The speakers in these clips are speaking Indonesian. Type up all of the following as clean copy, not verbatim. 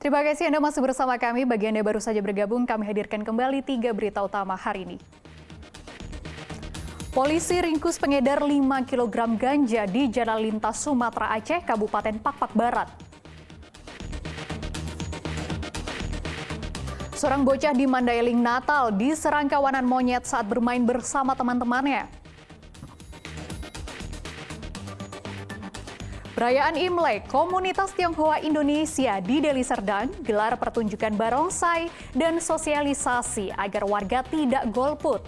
Terima kasih Anda masih bersama kami. Bagi Anda baru saja bergabung, kami hadirkan kembali 3 berita utama hari ini. Polisi ringkus pengedar 5 kg ganja di Jalan Lintas Sumatera Aceh, Kabupaten Pakpak Barat. Seorang bocah di Mandailing Natal diserang kawanan monyet saat bermain bersama teman-temannya. Perayaan Imlek, komunitas Tionghoa Indonesia di Deli Serdang gelar pertunjukan barongsai dan sosialisasi agar warga tidak golput.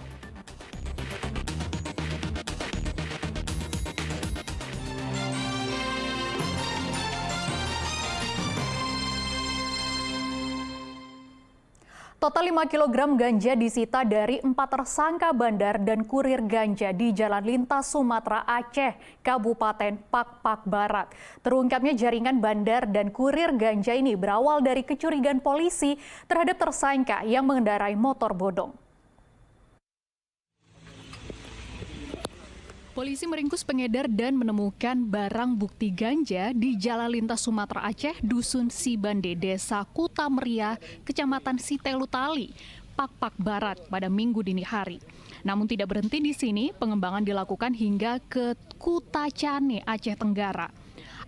Total 5 kg ganja disita dari 4 tersangka bandar dan kurir ganja di Jalan Lintas Sumatera Aceh, Kabupaten Pakpak Barat. Terungkapnya jaringan bandar dan kurir ganja ini berawal dari kecurigaan polisi terhadap tersangka yang mengendarai motor bodong. Polisi meringkus pengedar dan menemukan barang bukti ganja di Jalan Lintas Sumatera Aceh, Dusun Sibande, Desa Kutameria, Kecamatan Sitelutali, Pakpak Barat pada Minggu dini hari. Namun tidak berhenti di sini, pengembangan dilakukan hingga ke Kutacane, Aceh Tenggara.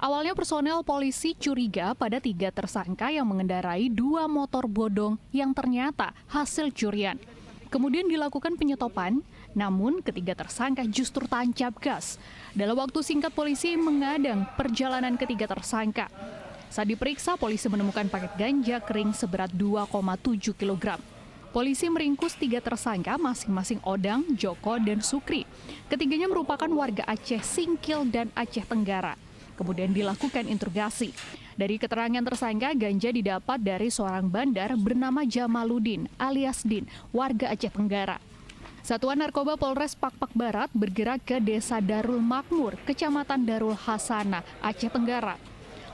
Awalnya personel polisi curiga pada 3 tersangka yang mengendarai 2 motor bodong yang ternyata hasil curian. Kemudian dilakukan penyetopan, namun ketiga tersangka justru tancap gas. Dalam waktu singkat polisi mengadang perjalanan ketiga tersangka. Saat diperiksa, polisi menemukan paket ganja kering seberat 2,7 kg. Polisi meringkus 3 tersangka masing-masing Odang, Joko, dan Sukri. Ketiganya merupakan warga Aceh Singkil dan Aceh Tenggara. Kemudian dilakukan interogasi. Dari keterangan tersangka, ganja didapat dari seorang bandar bernama Jamaluddin alias Din, warga Aceh Tenggara. Satuan Narkoba Polres Pakpak Barat bergerak ke Desa Darul Makmur, Kecamatan Darul Hasanah, Aceh Tenggara.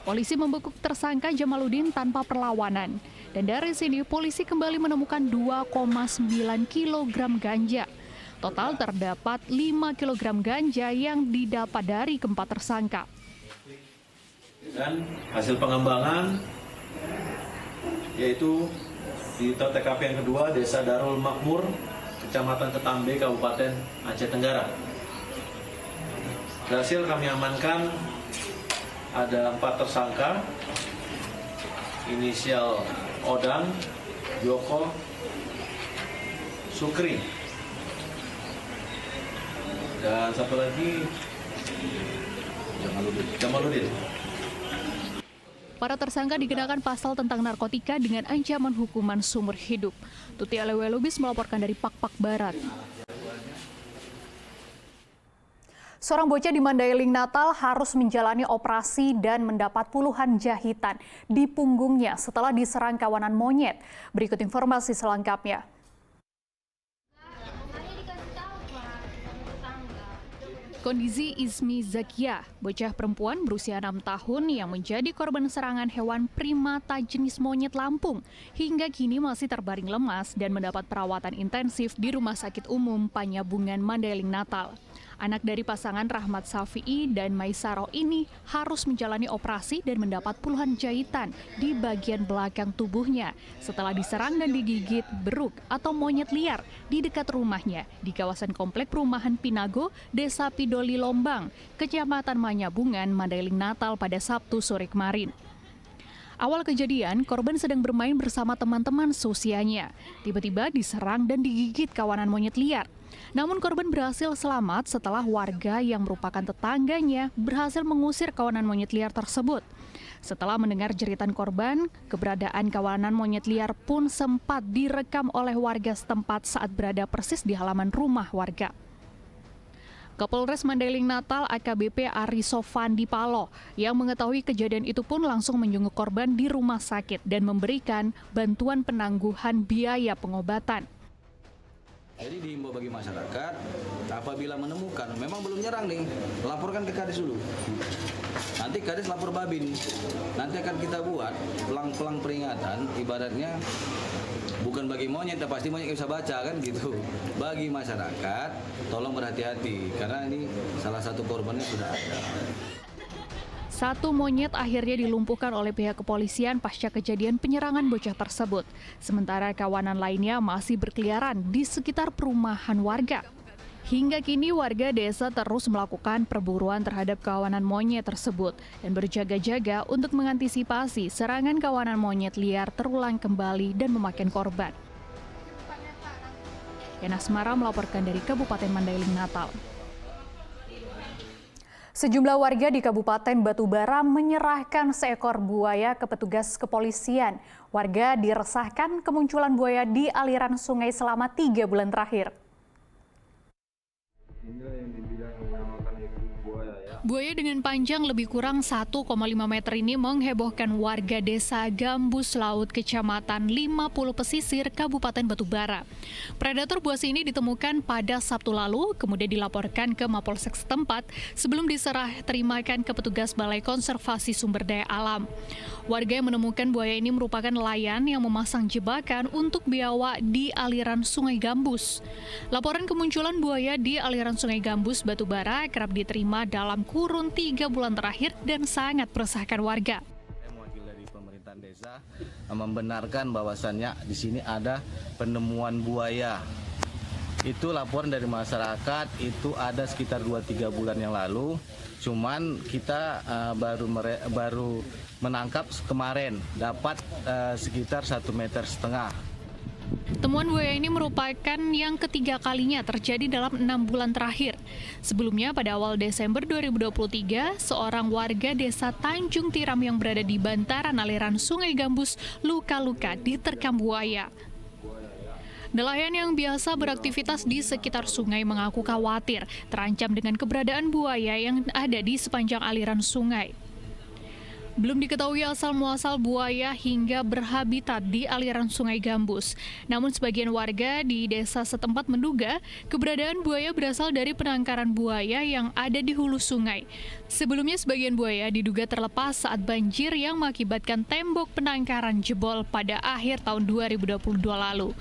Polisi membekuk tersangka Jamaluddin tanpa perlawanan. Dan dari sini polisi kembali menemukan 2,9 kg ganja. Total terdapat 5 kg ganja yang didapat dari keempat tersangka. Dan hasil pengembangan yaitu di TKP yang kedua, Desa Darul Makmur, Kecamatan Ketambe, Kabupaten Aceh Tenggara. Berhasil kami amankan ada 4 tersangka, inisial Odang, Joko, Sukri, dan satu lagi Jamaluddin. Para tersangka dikenakan pasal tentang narkotika dengan ancaman hukuman seumur hidup. Tuti Alewe Lubis melaporkan dari Pakpak Barat. Seorang bocah di Mandailing Natal harus menjalani operasi dan mendapat puluhan jahitan di punggungnya setelah diserang kawanan monyet. Berikut informasi selengkapnya. Kondisi Ismi Zakia, bocah perempuan berusia 6 tahun yang menjadi korban serangan hewan primata jenis monyet Lampung, hingga kini masih terbaring lemas dan mendapat perawatan intensif di Rumah Sakit Umum Panyabungan Mandailing Natal. Anak dari pasangan Rahmat Safi'i dan Maisaro ini harus menjalani operasi dan mendapat puluhan jahitan di bagian belakang tubuhnya setelah diserang dan digigit beruk atau monyet liar di dekat rumahnya di kawasan Komplek Perumahan Pinago, Desa Pidoli Lombang, Kecamatan Manyabungan, Mandailing Natal pada Sabtu sore kemarin. Awal kejadian, korban sedang bermain bersama teman-teman seusianya. Tiba-tiba diserang dan digigit kawanan monyet liar. Namun korban berhasil selamat setelah warga yang merupakan tetangganya berhasil mengusir kawanan monyet liar tersebut. Setelah mendengar jeritan korban, keberadaan kawanan monyet liar pun sempat direkam oleh warga setempat saat berada persis di halaman rumah warga. Kapolres Mandailing Natal AKBP Ari Sofandi Palo yang mengetahui kejadian itu pun langsung menjenguk korban di rumah sakit dan memberikan bantuan penangguhan biaya pengobatan. Jadi diimbau bagi masyarakat, apabila menemukan, memang belum nyerang nih, laporkan ke Kades dulu. Nanti Kades lapor Babin. Nanti akan kita buat pelang-pelang peringatan, ibaratnya bukan bagi monyet, pasti monyet bisa baca kan gitu. Bagi masyarakat, tolong berhati-hati, karena ini salah satu korbannya sudah ada. Satu monyet akhirnya dilumpuhkan oleh pihak kepolisian pasca kejadian penyerangan bocah tersebut. Sementara kawanan lainnya masih berkeliaran di sekitar perumahan warga. Hingga kini warga desa terus melakukan perburuan terhadap kawanan monyet tersebut dan berjaga-jaga untuk mengantisipasi serangan kawanan monyet liar terulang kembali dan memakan korban. Yana Asmara melaporkan dari Kabupaten Mandailing, Natal. Sejumlah warga di Kabupaten Batubara menyerahkan seekor buaya ke petugas kepolisian. Warga diresahkan kemunculan buaya di aliran sungai selama 3 bulan terakhir. Buaya dengan panjang lebih kurang 1,5 meter ini menghebohkan warga desa Gambus Laut, Kecamatan 50 Pesisir, Kabupaten Batubara. Predator buas ini ditemukan pada Sabtu lalu, kemudian dilaporkan ke Mapolsek setempat sebelum diserah terimakan ke petugas Balai Konservasi Sumber Daya Alam. Warga yang menemukan buaya ini merupakan nelayan yang memasang jebakan untuk biawak di aliran Sungai Gambus. Laporan kemunculan buaya di aliran Sungai Gambus, Batubara kerap diterima dalam kurun 3 bulan terakhir dan sangat meresahkan warga. Wakil dari pemerintahan desa membenarkan bahwasannya di sini ada penemuan buaya. Itu laporan dari masyarakat, itu ada sekitar 2-3 bulan yang lalu. Cuman kita baru menangkap kemarin, dapat sekitar 1,5 meter. Temuan buaya ini merupakan yang ketiga kalinya terjadi dalam 6 bulan terakhir. Sebelumnya pada awal Desember 2023, seorang warga desa Tanjung Tiram yang berada di bantaran aliran Sungai Gambus luka-luka diterkam buaya. Nelayan yang biasa beraktivitas di sekitar sungai mengaku khawatir terancam dengan keberadaan buaya yang ada di sepanjang aliran sungai. Belum diketahui asal-muasal buaya hingga berhabitat di aliran Sungai Gambus. Namun sebagian warga di desa setempat menduga keberadaan buaya berasal dari penangkaran buaya yang ada di hulu sungai. Sebelumnya sebagian buaya diduga terlepas saat banjir yang mengakibatkan tembok penangkaran jebol pada akhir tahun 2022 lalu.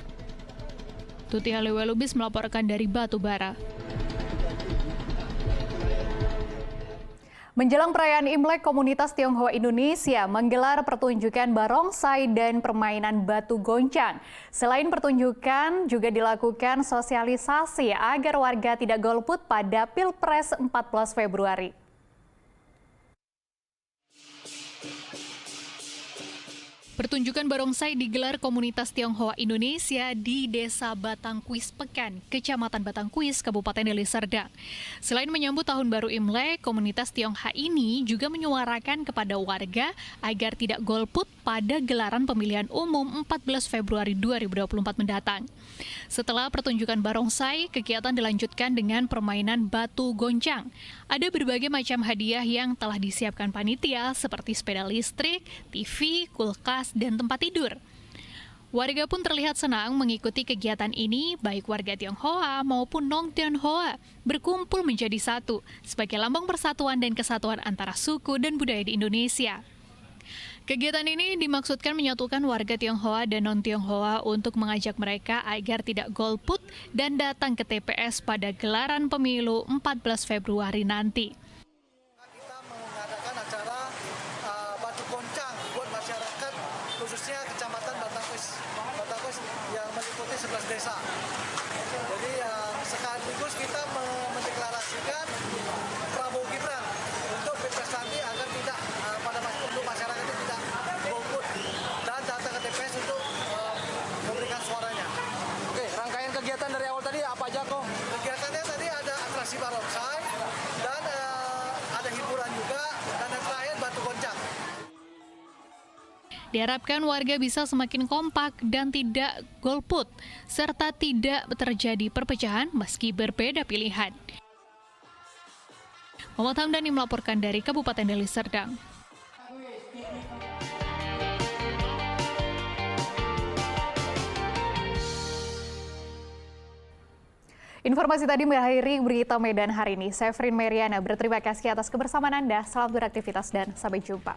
Tuti Halewelubis melaporkan dari Batubara. Menjelang perayaan Imlek, komunitas Tionghoa Indonesia menggelar pertunjukan barongsai dan permainan batu goncang. Selain pertunjukan, juga dilakukan sosialisasi agar warga tidak golput pada Pilpres 14 Februari. Pertunjukan barongsai digelar komunitas Tionghoa Indonesia di Desa Batangkuis Pekan, Kecamatan Batangkuis, Kabupaten Deli Serdang. Selain menyambut Tahun Baru Imlek, komunitas Tionghoa ini juga menyuarakan kepada warga agar tidak golput pada gelaran pemilihan umum 14 Februari 2024 mendatang. Setelah pertunjukan barongsai, kegiatan dilanjutkan dengan permainan batu goncang. Ada berbagai macam hadiah yang telah disiapkan panitia seperti sepeda listrik, TV, kulkas, dan tempat tidur. Warga pun terlihat senang mengikuti kegiatan ini, baik warga Tionghoa maupun non-Tionghoa, berkumpul menjadi satu sebagai lambang persatuan dan kesatuan antara suku dan budaya di Indonesia. Kegiatan ini dimaksudkan menyatukan warga Tionghoa dan non-Tionghoa untuk mengajak mereka agar tidak golput dan datang ke TPS pada gelaran pemilu 14 Februari nanti. Kita mengadakan acara batu goncang buat masyarakat, khususnya Kecamatan Batangkuis yang meliputi 11 desa. Jadi sekaligus kita mendeklarasikan Prabowo Gibran untuk Pilpres nanti agar tidak untuk masyarakat itu tidak golput dan datang ke TPS untuk memberikan suaranya. Oke, rangkaian kegiatan dari awal tadi apa aja kok? Kegiatannya tadi ada atraksi barongsai dan ada hiburan juga dan yang terakhir batu goncang. Diharapkan warga bisa semakin kompak dan tidak golput, serta tidak terjadi perpecahan meski berbeda pilihan. Muhammad Hamdani melaporkan dari Kabupaten Deli Serdang. Informasi tadi mengakhiri berita Medan hari ini. Saya Frin Meriana berterima kasih atas kebersamaan Anda. Selamat beraktivitas dan sampai jumpa.